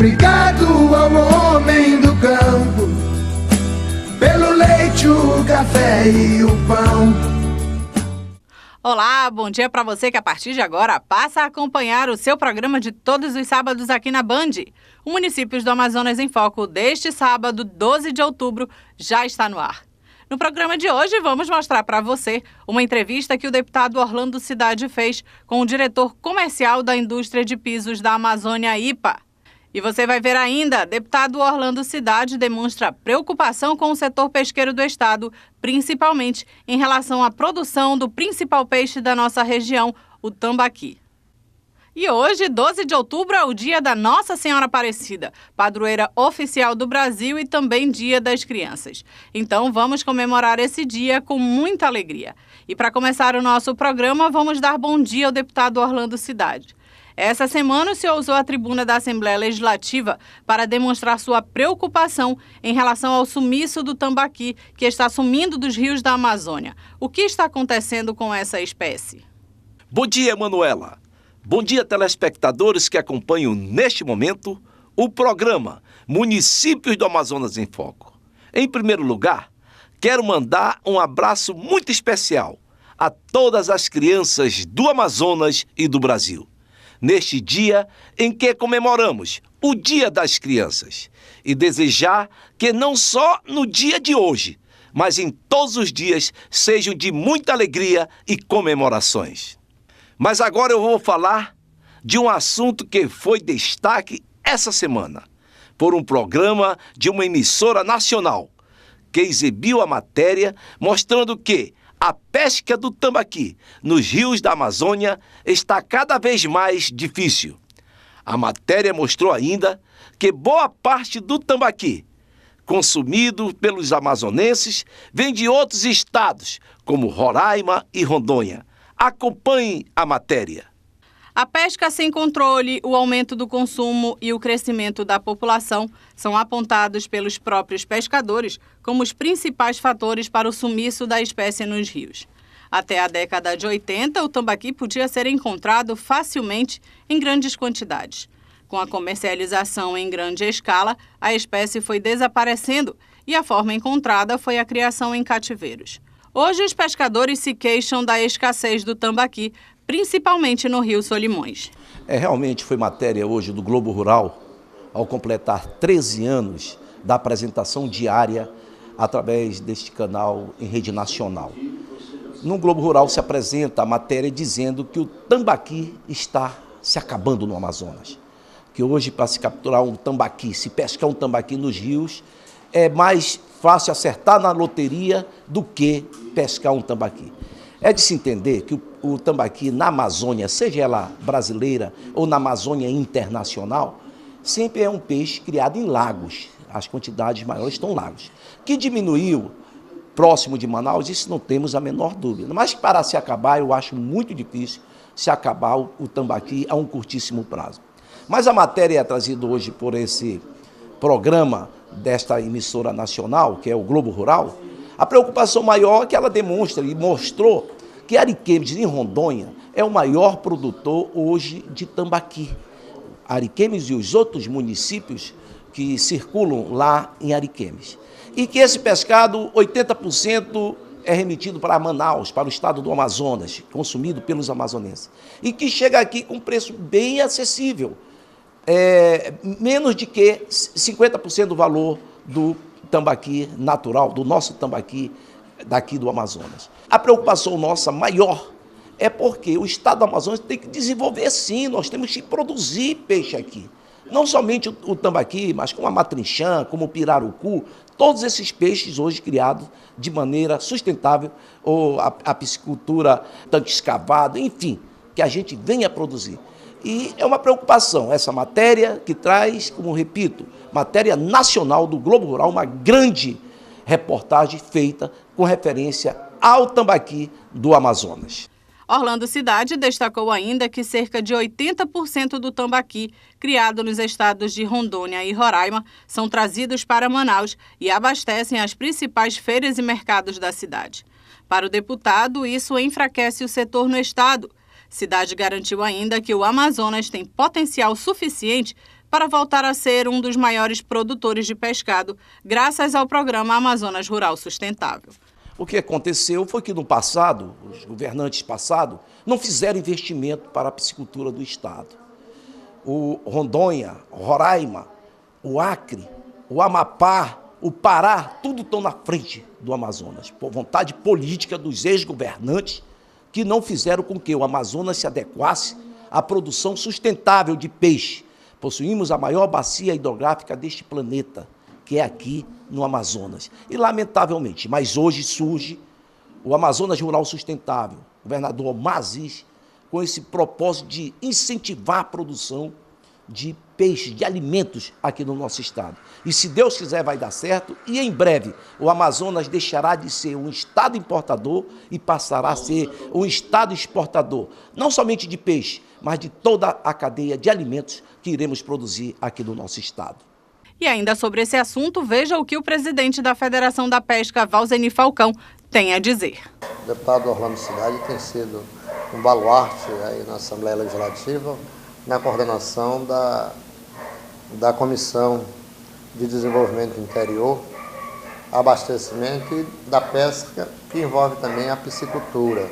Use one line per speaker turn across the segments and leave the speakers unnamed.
Obrigado ao homem do campo, pelo leite, o café e o pão.
Olá, bom dia para você que a partir de agora passa a acompanhar o seu programa de todos os sábados aqui na Band. O Municípios do Amazonas em Foco deste sábado, 12 de outubro, já está no ar. No programa de hoje, vamos mostrar para você uma entrevista que o deputado Orlando Cidade fez com o diretor comercial da indústria de pisos da Amazônia, IPA. E você vai ver ainda, deputado Orlando Cidade demonstra preocupação com o setor pesqueiro do estado, principalmente em relação à produção do principal peixe da nossa região, o tambaqui. E hoje, 12 de outubro, é o dia da Nossa Senhora Aparecida, padroeira oficial do Brasil e também Dia das Crianças. Então, vamos comemorar esse dia com muita alegria. E para começar o nosso programa, vamos dar bom dia ao deputado Orlando Cidade. Essa semana, o senhor usou a tribuna da Assembleia Legislativa para demonstrar sua preocupação em relação ao sumiço do tambaqui, que está sumindo dos rios da Amazônia. O que está acontecendo com essa espécie?
Bom dia, Manuela. Bom dia, telespectadores que acompanham neste momento o programa Municípios do Amazonas em Foco. Em primeiro lugar, quero mandar um abraço muito especial a todas as crianças do Amazonas e do Brasil, neste dia em que comemoramos o Dia das Crianças, e desejar que não só no dia de hoje, mas em todos os dias sejam de muita alegria e comemorações. Mas agora eu vou falar de um assunto que foi destaque essa semana, por um programa de uma emissora nacional, que exibiu a matéria mostrando que a pesca do tambaqui nos rios da Amazônia está cada vez mais difícil. A matéria mostrou ainda que boa parte do tambaqui consumido pelos amazonenses vem de outros estados, como Roraima e Rondônia. Acompanhe a matéria.
A pesca sem controle, o aumento do consumo e o crescimento da população são apontados pelos próprios pescadores como os principais fatores para o sumiço da espécie nos rios. Até a década de 80, o tambaqui podia ser encontrado facilmente em grandes quantidades. Com a comercialização em grande escala, a espécie foi desaparecendo e a forma encontrada foi a criação em cativeiros. Hoje, os pescadores se queixam da escassez do tambaqui, principalmente no Rio Solimões.
Realmente foi matéria hoje do Globo Rural, ao completar 13 anos da apresentação diária através deste canal em rede nacional. No Globo Rural se apresenta a matéria dizendo que o tambaqui está se acabando no Amazonas. Que hoje, para se capturar um tambaqui, se pescar um tambaqui nos rios, é mais fácil acertar na loteria do que pescar um tambaqui. É de se entender que o tambaqui na Amazônia, seja ela brasileira ou na Amazônia internacional, sempre é um peixe criado em lagos. As quantidades maiores estão em lagos. Que diminuiu próximo de Manaus, isso não temos a menor dúvida. Mas para se acabar, eu acho muito difícil se acabar o tambaqui a um curtíssimo prazo. Mas a matéria é trazida hoje por esse programa desta emissora nacional, que é o Globo Rural. A preocupação maior é que ela demonstra e mostrou que Ariquemes, em Rondônia, é o maior produtor hoje de tambaqui. Ariquemes e os outros municípios que circulam lá em Ariquemes. E que esse pescado, 80% é remetido para Manaus, para o estado do Amazonas, consumido pelos amazonenses. E que chega aqui com preço bem acessível. Menos de que 50% do valor do tambaqui natural, do nosso tambaqui daqui do Amazonas. A preocupação nossa maior é porque o estado do Amazonas tem que desenvolver sim, nós temos que produzir peixe aqui. Não somente o tambaqui, mas como a matrinchã, como o pirarucu, todos esses peixes hoje criados de maneira sustentável, ou a piscicultura, tanque escavado, enfim, que a gente venha produzir. E é uma preocupação essa matéria que traz, como repito, matéria nacional do Globo Rural, uma grande reportagem feita com referência ao tambaqui do Amazonas.
Orlando Cidade destacou ainda que cerca de 80% do tambaqui criado nos estados de Rondônia e Roraima são trazidos para Manaus e abastecem as principais feiras e mercados da cidade. Para o deputado, isso enfraquece o setor no estado. Cidade garantiu ainda que o Amazonas tem potencial suficiente para voltar a ser um dos maiores produtores de pescado, graças ao programa Amazonas Rural Sustentável.
O que aconteceu foi que no passado, os governantes passados não fizeram investimento para a piscicultura do Estado. O Rondônia, Roraima, o Acre, o Amapá, o Pará, tudo estão na frente do Amazonas, por vontade política dos ex-governantes que não fizeram com que o Amazonas se adequasse à produção sustentável de peixe. Possuímos a maior bacia hidrográfica deste planeta, que é aqui no Amazonas. E, lamentavelmente, mas hoje surge o Amazonas Rural Sustentável, o governador Mazis, com esse propósito de incentivar a produção de peixe, de alimentos aqui no nosso estado. E se Deus quiser vai dar certo, e em breve o Amazonas deixará de ser um estado importador e passará a ser um estado exportador, não somente de peixe, mas de toda a cadeia de alimentos que iremos produzir aqui no nosso estado.
E ainda sobre esse assunto, veja o que o presidente da Federação da Pesca, Valzeni Falcão, tem a dizer.
O deputado Orlando Cidade tem sido um baluarte aí na Assembleia Legislativa, na coordenação da Comissão de Desenvolvimento Interior, Abastecimento e da Pesca, que envolve também a piscicultura.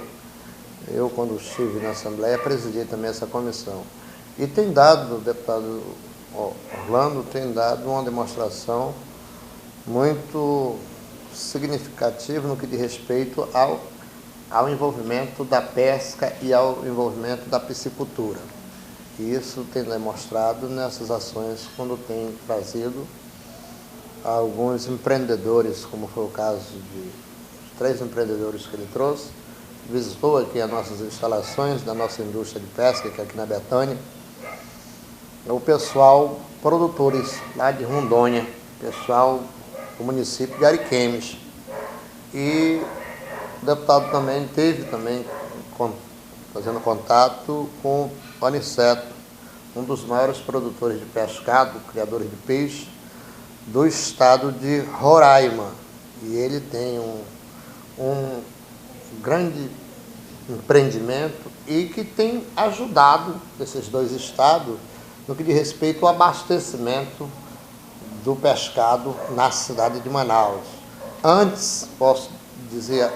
Eu, quando estive na Assembleia, presidi também essa comissão. E tem dado, o deputado Orlando tem dado uma demonstração muito significativa no que diz respeito ao envolvimento da pesca e ao envolvimento da piscicultura. E isso tem demonstrado nessas ações quando tem trazido alguns empreendedores, como foi o caso de 3 empreendedores que ele trouxe, visitou aqui as nossas instalações da nossa indústria de pesca, que é aqui na Betânia, o pessoal, produtores lá de Rondônia, pessoal do município de Ariquemes. E o deputado também teve fazendo contato com o Aniceto, um dos maiores produtores de pescado, criadores de peixe, do estado de Roraima. E ele tem um grande empreendimento e que tem ajudado esses 2 estados no que diz respeito ao abastecimento do pescado na cidade de Manaus. Antes, posso dizer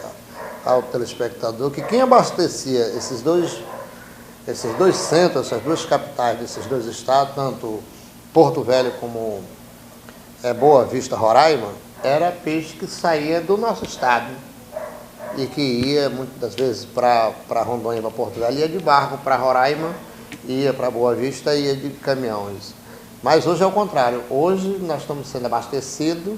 ao telespectador que quem abastecia esses dois centros, essas 2 capitais desses 2 estados, tanto Porto Velho como Boa Vista, Roraima, era peixe que saía do nosso estado e que ia muitas das vezes para Rondônia, para Porto Velho, ia de barco para Roraima, ia para Boa Vista e ia de caminhões. Mas hoje é o contrário. Hoje nós estamos sendo abastecidos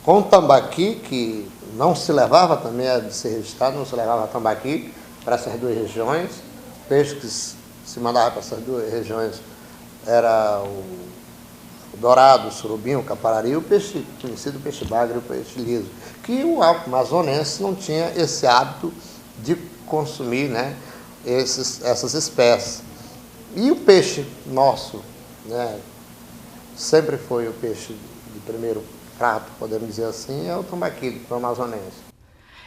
com tambaqui, que não se levava também a ser registrado, não se levava tambaqui para essas 2 regiões. O peixe que se mandava para essas 2 regiões era o dourado, o surubim, o caparari, o peixe conhecido, o peixe bagre, o peixe liso, que o amazonense não tinha esse hábito de consumir, né, essas espécies. E o peixe nosso, né, sempre foi o peixe de primeiro prato, podemos dizer assim, é o tambaqui do amazonense.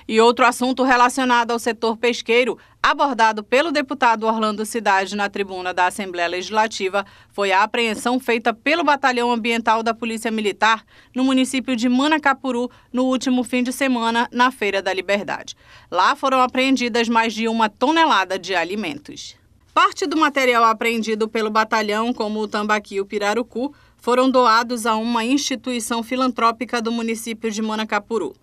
E outro assunto relacionado ao setor pesqueiro, abordado pelo deputado Orlando Cidade na tribuna da Assembleia Legislativa, foi a apreensão feita pelo Batalhão Ambiental da Polícia Militar no município de Manacapuru no último fim de semana, na Feira da Liberdade. Lá foram apreendidas mais de 1 tonelada de alimentos. Parte do material apreendido pelo batalhão, como o tambaqui e o pirarucu, foram doados a uma instituição filantrópica do município de Manacapuru.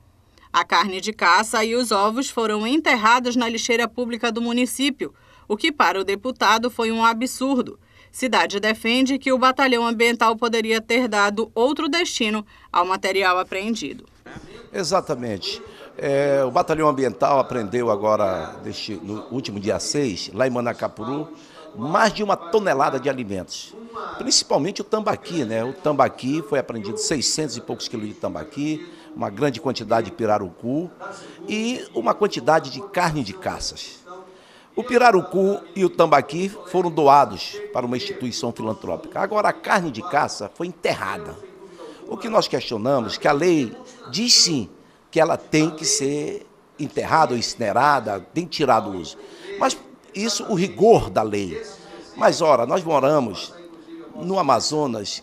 A carne de caça e os ovos foram enterrados na lixeira pública do município, o que para o deputado foi um absurdo. Cidade defende que o Batalhão Ambiental poderia ter dado outro destino ao material apreendido.
Exatamente. O Batalhão Ambiental apreendeu agora, no último dia 6, lá em Manacapuru, mais de 1 tonelada de alimentos, principalmente o tambaqui, né? O tambaqui foi apreendido 600 e poucos quilos de tambaqui, uma grande quantidade de pirarucu e uma quantidade de carne de caças. O pirarucu e o tambaqui foram doados para uma instituição filantrópica. Agora, a carne de caça foi enterrada. O que nós questionamos, que a lei diz sim que ela tem que ser enterrada ou incinerada, tem que tirar do uso. Mas isso, o rigor da lei. Mas, ora, nós moramos no Amazonas,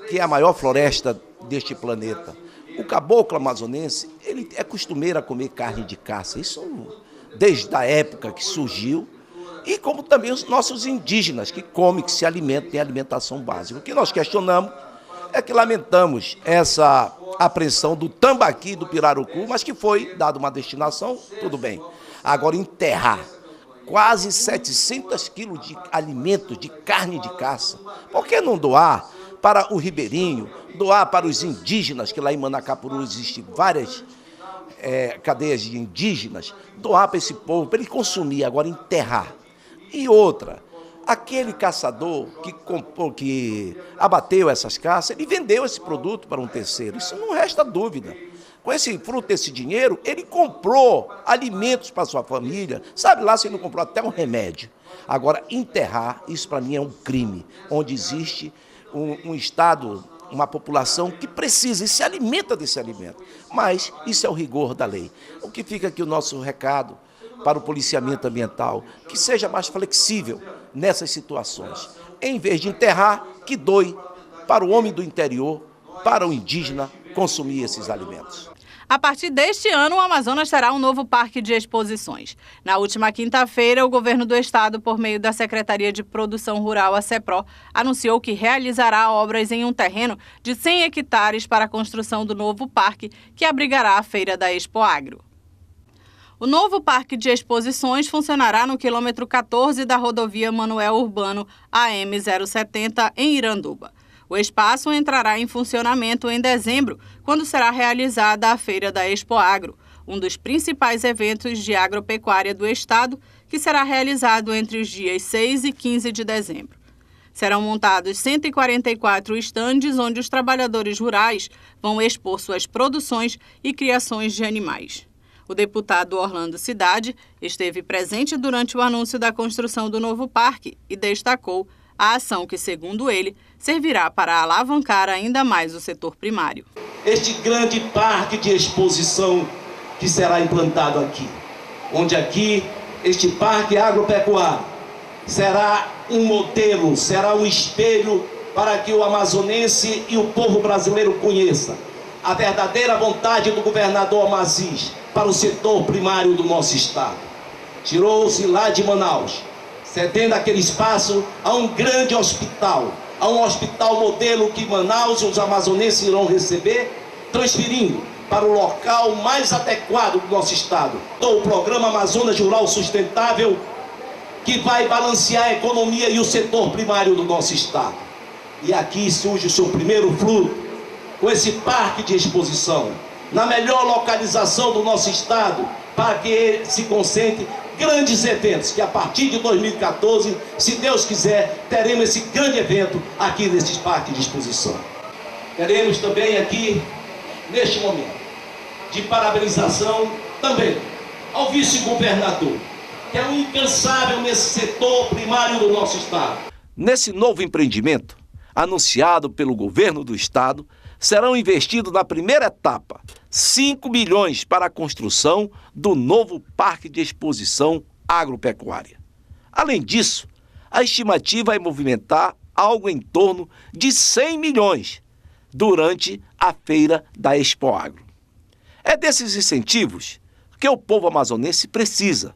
que é a maior floresta deste planeta, o caboclo amazonense, ele é costumeiro a comer carne de caça, isso desde a época que surgiu, e como também os nossos indígenas, que comem, que se alimentam, têm alimentação básica. O que nós questionamos é que lamentamos essa apreensão do tambaqui e do pirarucu, mas que foi dada uma destinação, tudo bem. Agora, enterrar quase 700 quilos de alimentos, de carne de caça, por que não doar para o ribeirinho, doar para os indígenas, que lá em Manacapuru existem várias cadeias de indígenas, doar para esse povo, para ele consumir, agora enterrar. E outra, aquele caçador que abateu essas caças, ele vendeu esse produto para um terceiro, isso não resta dúvida. Com esse fruto, esse dinheiro, ele comprou alimentos para sua família, sabe lá se ele não comprou até um remédio. Agora, enterrar, isso para mim é um crime, onde existe um Estado, uma população que precisa e se alimenta desse alimento. Mas isso é o rigor da lei. O que fica aqui o nosso recado para o policiamento ambiental, que seja mais flexível nessas situações. Em vez de enterrar, que doe para o homem do interior, para o indígena consumir esses alimentos.
A partir deste ano, o Amazonas terá um novo parque de exposições. Na última quinta-feira, o governo do estado, por meio da Secretaria de Produção Rural, a SEPRO, anunciou que realizará obras em um terreno de 100 hectares para a construção do novo parque, que abrigará a feira da Expoagro. O novo parque de exposições funcionará no quilômetro 14 da rodovia Manoel Urbano AM070, em Iranduba. O espaço entrará em funcionamento em dezembro, quando será realizada a Feira da Expoagro, um dos principais eventos de agropecuária do estado, que será realizado entre os dias 6 e 15 de dezembro. Serão montados 144 estandes onde os trabalhadores rurais vão expor suas produções e criações de animais. O deputado Orlando Cidade esteve presente durante o anúncio da construção do novo parque e destacou a ação que, segundo ele, servirá para alavancar ainda mais o setor primário.
Este grande parque de exposição que será implantado aqui, onde aqui este parque agropecuário será um modelo, será um espelho para que o amazonense e o povo brasileiro conheçam a verdadeira vontade do governador Amaziz para o setor primário do nosso estado. Tirou-se lá de Manaus, cedendo aquele espaço a um grande hospital, a um hospital modelo que Manaus e os amazonenses irão receber, transferindo para o local mais adequado do nosso estado. O programa Amazonas Rural Sustentável, que vai balancear a economia e o setor primário do nosso estado. E aqui surge o seu primeiro fruto, com esse parque de exposição, na melhor localização do nosso estado, para que se concentre grandes eventos, que a partir de 2014, se Deus quiser, teremos esse grande evento aqui nesse parque de exposição. Queremos também aqui, neste momento, de parabenização também ao vice-governador, que é um incansável nesse setor primário do nosso estado. Nesse novo empreendimento, anunciado pelo governo do estado, serão investidos na primeira etapa 5 milhões para a construção do novo Parque de Exposição Agropecuária. Além disso, a estimativa é movimentar algo em torno de 100 milhões durante a Feira da Expoagro. É desses incentivos que o povo amazonense precisa.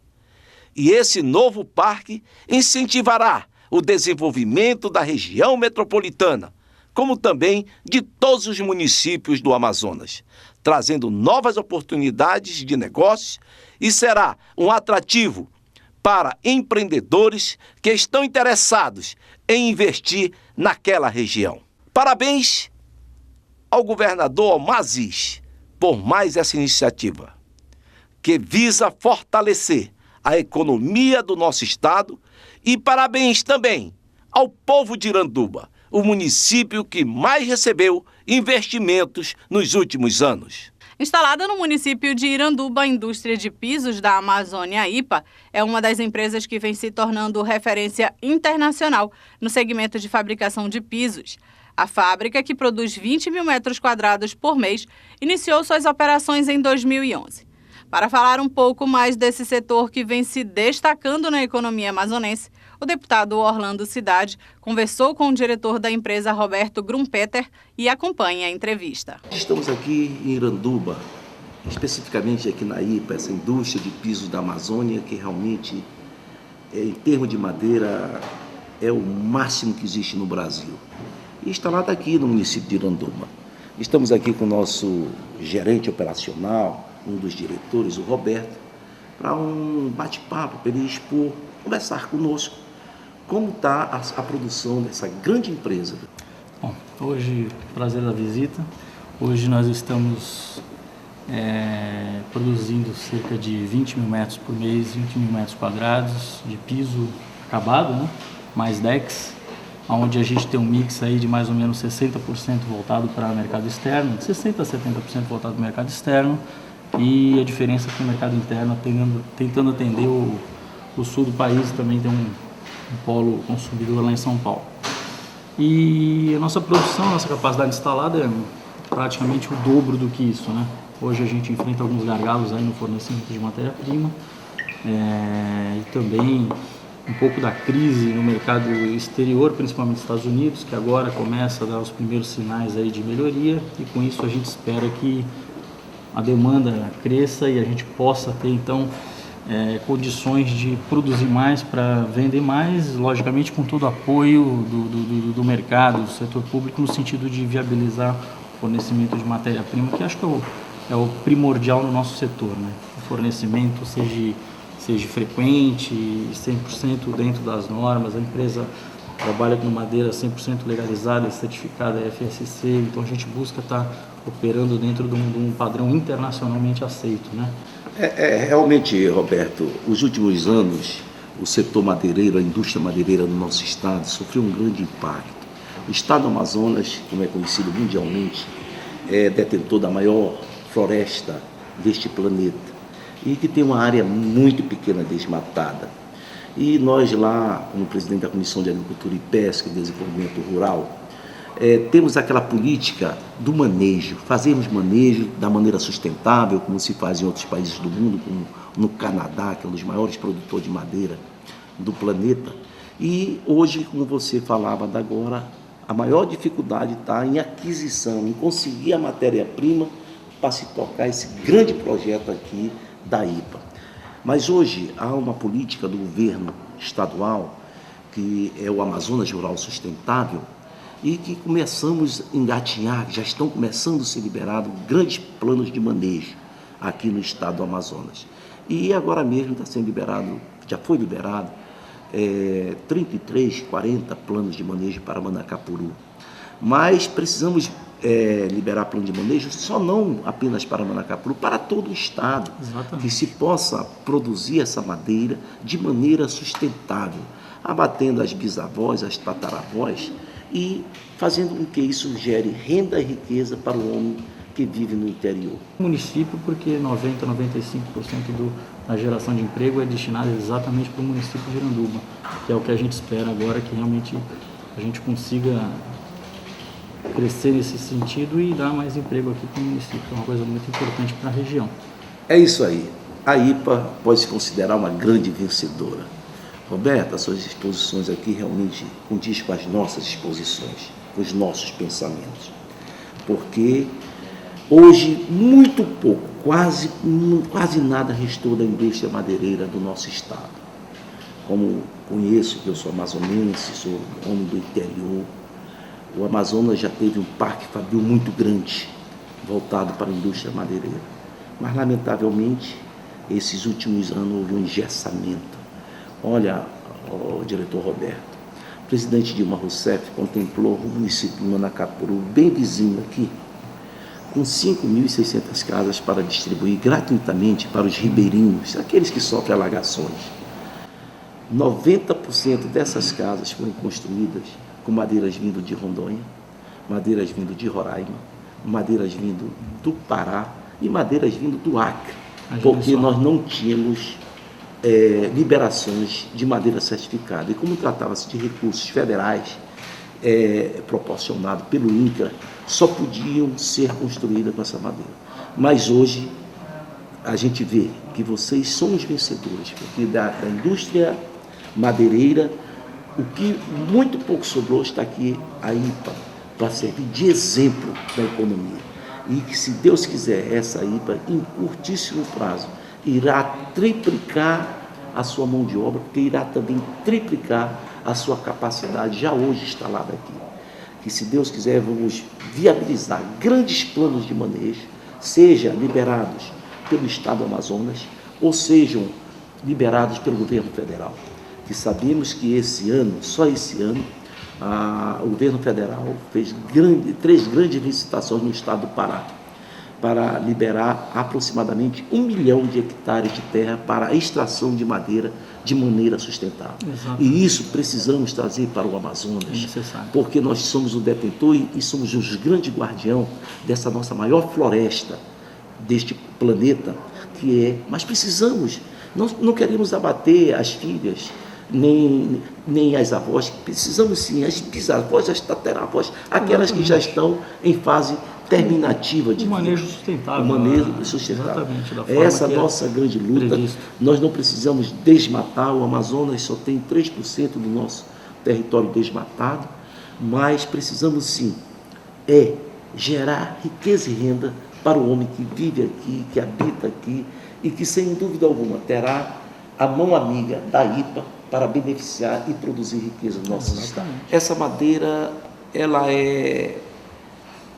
E esse novo parque incentivará o desenvolvimento da região metropolitana, como também de todos os municípios do Amazonas, trazendo novas oportunidades de negócios e será um atrativo para empreendedores que estão interessados em investir naquela região. Parabéns ao governador Amaziz por mais essa iniciativa, que visa fortalecer a economia do nosso estado, e parabéns também ao povo de Iranduba, o município que mais recebeu investimentos nos últimos anos.
Instalada no município de Iranduba, a indústria de pisos da Amazônia IPA é uma das empresas que vem se tornando referência internacional no segmento de fabricação de pisos. A fábrica, que produz 20 mil metros quadrados por mês, iniciou suas operações em 2011. Para falar um pouco mais desse setor que vem se destacando na economia amazonense, o deputado Orlando Cidade conversou com o diretor da empresa, Roberto Grumpeter, e acompanha a entrevista.
Estamos aqui em Iranduba, especificamente aqui na IPA, essa indústria de pisos da Amazônia, que realmente, em termos de madeira, é o máximo que existe no Brasil. E instalada aqui no município de Iranduba. Estamos aqui com o nosso gerente operacional, um dos diretores, o Roberto, para um bate-papo, para ele expor, conversar conosco como está a produção dessa grande empresa.
Bom, hoje, prazer da visita. Hoje nós estamos produzindo cerca de 20 mil metros por mês, 20 mil metros quadrados de piso acabado, né? Mais decks, onde a gente tem um mix aí de mais ou menos 60% voltado para o mercado externo, 60% a 70% voltado para o mercado externo, e a diferença é que o mercado interno, tentando atender o sul do país, também tem um polo consumidor lá em São Paulo. E a nossa produção, a nossa capacidade instalada é praticamente o dobro do que isso, né? Hoje a gente enfrenta alguns gargalos aí no fornecimento de matéria-prima, e também um pouco da crise no mercado exterior, principalmente nos Estados Unidos, que agora começa a dar os primeiros sinais aí de melhoria, e com isso a gente espera que a demanda cresça e a gente possa ter então condições de produzir mais para vender mais, logicamente com todo o apoio do mercado, do setor público, no sentido de viabilizar o fornecimento de matéria-prima, que acho que é o primordial no nosso setor, né? O fornecimento seja frequente, 100% dentro das normas. A empresa trabalha com madeira 100% legalizada, certificada FSC, então a gente busca estar operando dentro de um padrão internacionalmente aceito, né?
Realmente, Roberto, os últimos anos, o setor madeireiro, a indústria madeireira no nosso estado sofreu um grande impacto. O estado do Amazonas, como é conhecido mundialmente, é detentor da maior floresta deste planeta e que tem uma área muito pequena desmatada. E nós lá, como presidente da Comissão de Agricultura e Pesca e Desenvolvimento Rural, temos aquela política do manejo, fazermos manejo da maneira sustentável, como se faz em outros países do mundo, como no Canadá, que é um dos maiores produtores de madeira do planeta. E hoje, como você falava agora, a maior dificuldade está em aquisição, em conseguir a matéria-prima para se tocar esse grande projeto aqui da IPA. Mas hoje há uma política do governo estadual, que é o Amazonas Rural Sustentável, e que começamos a engatinhar, já estão começando a ser liberados grandes planos de manejo aqui no estado do Amazonas. E agora mesmo está sendo liberado, já foi liberado, 33, 40 planos de manejo para Manacapuru. Mas precisamos liberar plano de manejo, só não apenas para Manacapuru, para todo o estado. Exatamente. Que se possa produzir essa madeira de maneira sustentável, abatendo as bisavós, as tataravós, e fazendo com que isso gere renda e riqueza para o homem que vive no interior.
O município, porque 90, 95% da geração de emprego é destinada exatamente para o município de Iranduba, que é o que a gente espera agora, que realmente a gente consiga crescer nesse sentido e dar mais emprego aqui para o município, que é uma coisa muito importante para a região.
É isso aí. A IPA pode se considerar uma grande vencedora. Roberto, as suas exposições aqui realmente condiz com as nossas exposições, com os nossos pensamentos. Porque hoje, muito pouco, quase nada restou da indústria madeireira do nosso estado. Como conheço, que eu sou amazonense, sou homem do interior, o Amazonas já teve um parque fabril muito grande, voltado para a indústria madeireira. Mas, lamentavelmente, esses últimos anos houve um engessamento. Olha, o diretor Roberto, o presidente Dilma Rousseff contemplou o município de Manacapuru, bem vizinho aqui, com 5.600 casas para distribuir gratuitamente para os ribeirinhos, aqueles que sofrem alagações. 90% dessas casas foram construídas com madeiras vindo de Rondônia, madeiras vindo de Roraima, madeiras vindo do Pará e madeiras vindo do Acre, porque nós não tínhamos liberações de madeira certificada. E como tratava-se de recursos federais proporcionados pelo INCRA, só podiam ser construídas com essa madeira. Mas hoje a gente vê que vocês são os vencedores, porque da indústria madeireira O que muito pouco sobrou está aqui a IPA, para servir de exemplo da economia. E que, se Deus quiser, essa IPA, em curtíssimo prazo, irá triplicar a sua mão de obra, porque irá também triplicar a sua capacidade, já hoje instalada aqui. Que, se Deus quiser, vamos viabilizar grandes planos de manejo, sejam liberados pelo Estado do Amazonas, ou sejam liberados pelo governo federal. Que sabemos que esse ano, só esse ano, o governo federal fez 3 grandes licitações no estado do Pará, para liberar aproximadamente 1 milhão de hectares de terra para a extração de madeira de maneira sustentável. Exatamente. E isso precisamos trazer para o Amazonas, porque nós somos o detentor e somos os grandes guardião dessa nossa maior floresta deste planeta, mas precisamos, não queremos abater as filhas, nem as avós, precisamos sim, as bisavós, as tataravós, aquelas que já estão em fase terminativa de
manejo sustentável.
O manejo sustentável. Essa é a nossa grande luta. Nós não precisamos desmatar, o Amazonas só tem 3% do nosso território desmatado, mas precisamos sim gerar riqueza e renda para o homem que vive aqui, que habita aqui e que, sem dúvida alguma, terá a mão amiga da IPA para beneficiar e produzir riqueza no nosso estado. Essa madeira, ela é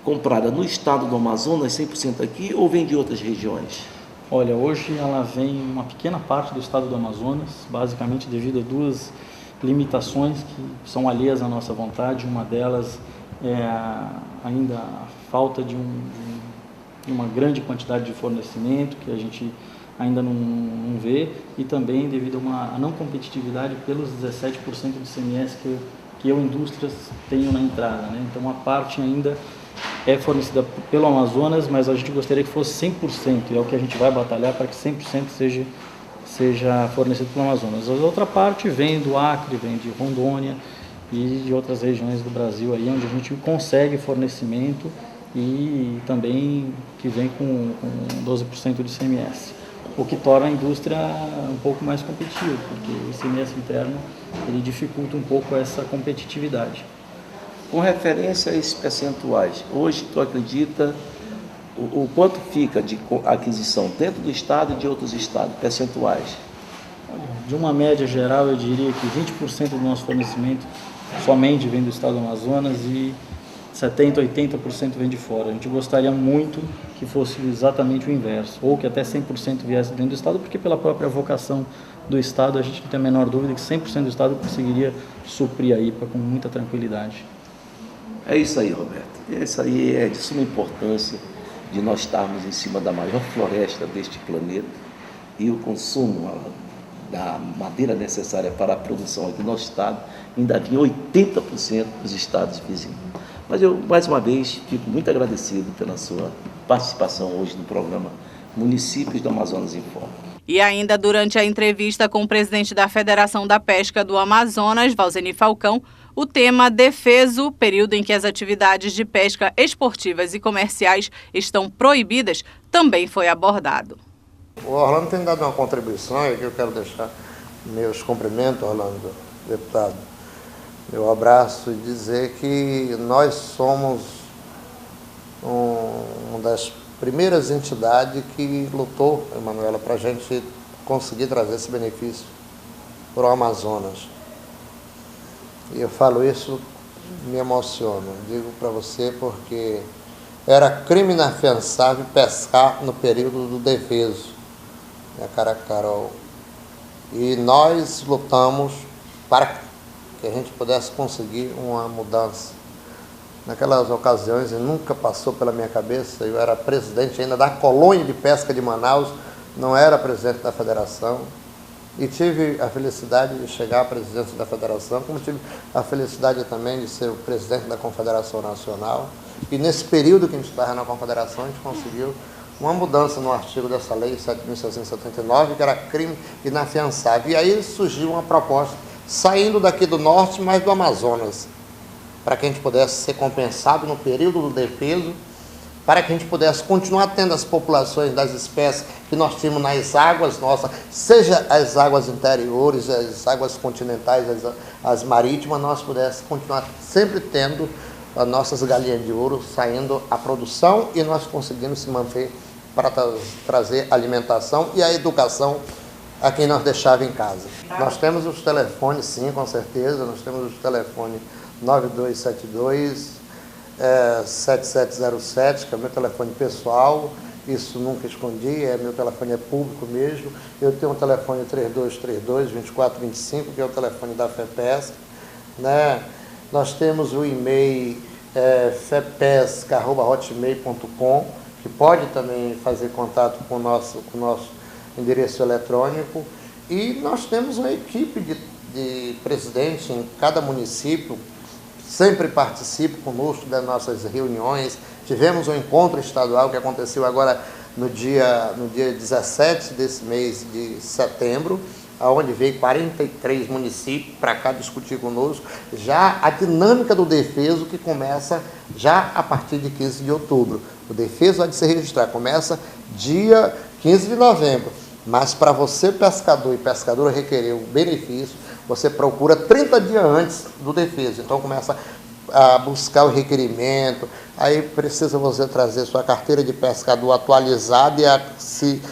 comprada no estado do Amazonas, 100% aqui, ou vem de outras regiões?
Olha, hoje ela vem uma pequena parte do estado do Amazonas, basicamente devido a 2 limitações que são alheias à nossa vontade. Uma delas é ainda a falta de uma grande quantidade de fornecimento, que a gente ainda não vê, e também devido a uma não competitividade pelos 17% do ICMS que eu, indústrias, tenho na entrada, né? Então, a parte ainda é fornecida pelo Amazonas, mas a gente gostaria que fosse 100%, e é o que a gente vai batalhar para que 100% seja fornecido pelo Amazonas. A outra parte vem do Acre, vem de Rondônia e de outras regiões do Brasil, aí, onde a gente consegue fornecimento e também que vem com 12% de ICMS. O que torna a indústria um pouco mais competitiva, porque o ICMS interno ele dificulta um pouco essa competitividade.
Com referência a esses percentuais, hoje tu acredita o quanto fica de aquisição dentro do estado e de outros estados, percentuais?
De uma média geral, eu diria que 20% do nosso fornecimento somente vem do estado do Amazonas e 70%, 80% vem de fora. A gente gostaria muito que fosse exatamente o inverso, ou que até 100% viesse dentro do estado, porque pela própria vocação do estado, a gente não tem a menor dúvida que 100% do estado conseguiria suprir a IPA com muita tranquilidade.
É isso aí, Roberto. Isso aí é de suma importância de nós estarmos em cima da maior floresta deste planeta, e o consumo da madeira necessária para a produção aqui no nosso estado ainda vinha 80% dos estados vizinhos. Mas eu, mais uma vez, fico muito agradecido pela sua participação hoje no programa Municípios do Amazonas em Foco.
E ainda durante a entrevista com o presidente da Federação da Pesca do Amazonas, Valzeni Falcão, o tema defeso, período em que as atividades de pesca esportivas e comerciais estão proibidas, também foi abordado.
O Orlando tem dado uma contribuição, e que eu quero deixar meus cumprimentos, Orlando, deputado, meu abraço, e dizer que nós somos uma das primeiras entidades que lutou, Emanuela, para a gente conseguir trazer esse benefício para o Amazonas. E eu falo isso, me emociono, digo para você, porque era crime inafiançável pescar no período do defeso, né, Caracarol. E nós lutamos para que a gente pudesse conseguir uma mudança. Naquelas ocasiões, e nunca passou pela minha cabeça, eu era presidente ainda da colônia de pesca de Manaus, não era presidente da federação, e tive a felicidade de chegar à presidência da federação, como tive a felicidade também de ser o presidente da Confederação Nacional, e nesse período que a gente estava na Confederação, a gente conseguiu uma mudança no artigo dessa lei 7.679, que era crime inafiançável, e aí surgiu uma proposta, saindo daqui do norte, mas do Amazonas, para que a gente pudesse ser compensado no período do defeso para que a gente pudesse continuar tendo as populações das espécies que nós tínhamos nas águas nossas, seja as águas interiores, as águas continentais, as marítimas, nós pudéssemos continuar sempre tendo as nossas galinhas de ouro saindo a produção e nós conseguimos se manter para trazer alimentação e a educação a quem nós deixava em casa. Nós temos os telefones, sim, com certeza, nós temos os telefones 9272 7707, que é o meu telefone pessoal, isso nunca escondi, meu telefone é público mesmo. Eu tenho um telefone 3232-2425, que é o telefone da FEPESC, né? Nós temos o e-mail fepesc@hotmail.com, que pode também fazer contato com o nosso endereço eletrônico. E nós temos uma equipe de presidente em cada município, sempre participa conosco das nossas reuniões. Tivemos um encontro estadual que aconteceu agora no dia 17 desse mês de setembro, onde veio 43 municípios para cá discutir conosco já a dinâmica do defeso, que começa já a partir de 15 de outubro. O defeso vai de se registrar, começa dia 15 de novembro, mas para você, pescador e pescadora, requerer o benefício, você procura 30 dias antes do defeso. Então começa a buscar o requerimento, aí precisa você trazer sua carteira de pescador atualizada e se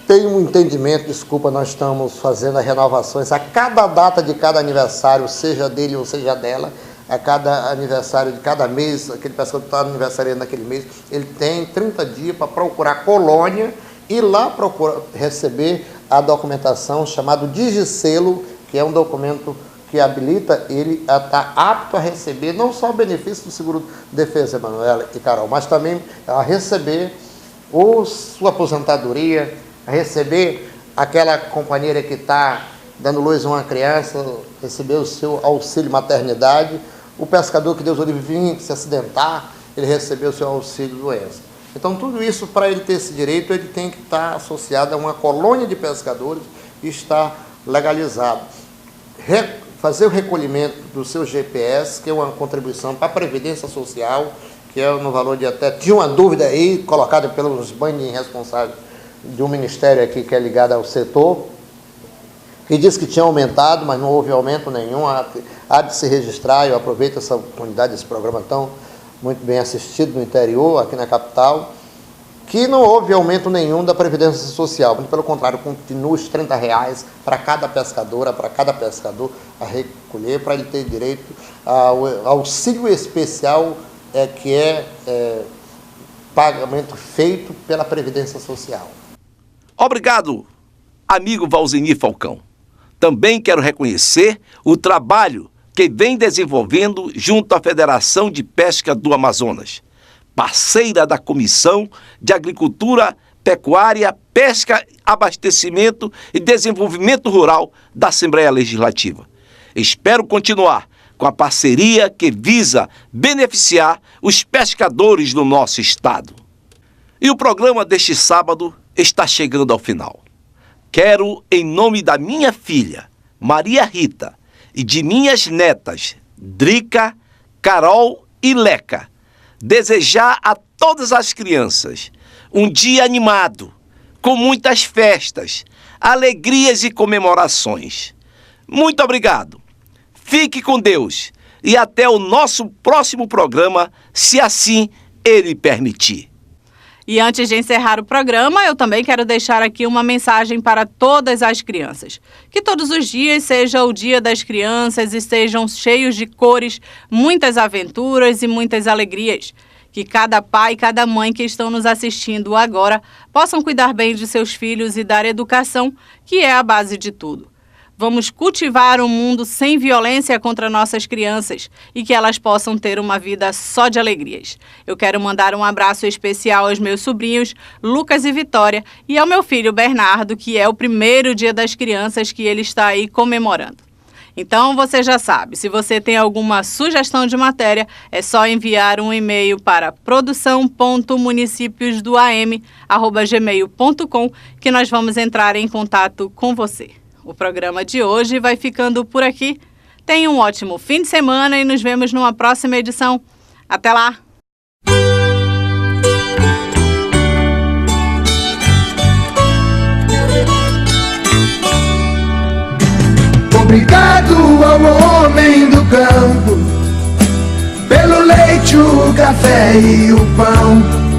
tem um entendimento, desculpa, nós estamos fazendo as renovações a cada data de cada aniversário, seja dele ou seja dela, a cada aniversário de cada mês, aquele pescador que está aniversariando naquele mês, ele tem 30 dias para procurar a colônia e lá receber a documentação chamada Digicelo, que é um documento que habilita ele a estar apto a receber não só o benefício do seguro-defesa, Emanuela e Carol, mas também a receber sua aposentadoria, a receber aquela companheira que está dando luz a uma criança, receber o seu auxílio maternidade, o pescador que Deus o livre vinha se acidentar, ele recebeu o seu auxílio doença. Então tudo isso, para ele ter esse direito, ele tem que estar associado a uma colônia de pescadores e estar legalizado. Fazer o recolhimento do seu GPS, que é uma contribuição para a Previdência Social, que é no valor de até... Tinha uma dúvida aí, colocada pelos bandos responsáveis de um ministério aqui que é ligado ao setor, que disse que tinha aumentado, mas não houve aumento nenhum. Há de se registrar, eu aproveito essa oportunidade desse programa tão muito bem assistido no interior, aqui na capital, que não houve aumento nenhum da Previdência Social, muito pelo contrário, continua os R$30 para cada pescadora, para cada pescador a recolher, para ele ter direito ao auxílio especial, que é pagamento feito pela Previdência Social.
Obrigado, amigo Valzenir Falcão. Também quero reconhecer o trabalho que vem desenvolvendo junto à Federação de Pesca do Amazonas, parceira da Comissão de Agricultura, Pecuária, Pesca, Abastecimento e Desenvolvimento Rural da Assembleia Legislativa. Espero continuar com a parceria que visa beneficiar os pescadores do nosso estado. E o programa deste sábado está chegando ao final. Quero, em nome da minha filha, Maria Rita, e de minhas netas, Drica, Carol e Leca, desejar a todas as crianças um dia animado, com muitas festas, alegrias e comemorações. Muito obrigado. Fique com Deus e até o nosso próximo programa, se assim Ele permitir.
E antes de encerrar o programa, eu também quero deixar aqui uma mensagem para todas as crianças. Que todos os dias seja o Dia das Crianças e sejam cheios de cores, muitas aventuras e muitas alegrias. Que cada pai e cada mãe que estão nos assistindo agora possam cuidar bem de seus filhos e dar educação, que é a base de tudo. Vamos cultivar um mundo sem violência contra nossas crianças e que elas possam ter uma vida só de alegrias. Eu quero mandar um abraço especial aos meus sobrinhos, Lucas e Vitória, e ao meu filho Bernardo, que é o primeiro Dia das Crianças que ele está aí comemorando. Então você já sabe, se você tem alguma sugestão de matéria, é só enviar um e-mail para produção.municípiosdoam@gmail.com que nós vamos entrar em contato com você. O programa de hoje vai ficando por aqui. Tenha um ótimo fim de semana e nos vemos numa próxima edição. Até lá!
Obrigado ao homem do campo, pelo leite, o café e o pão.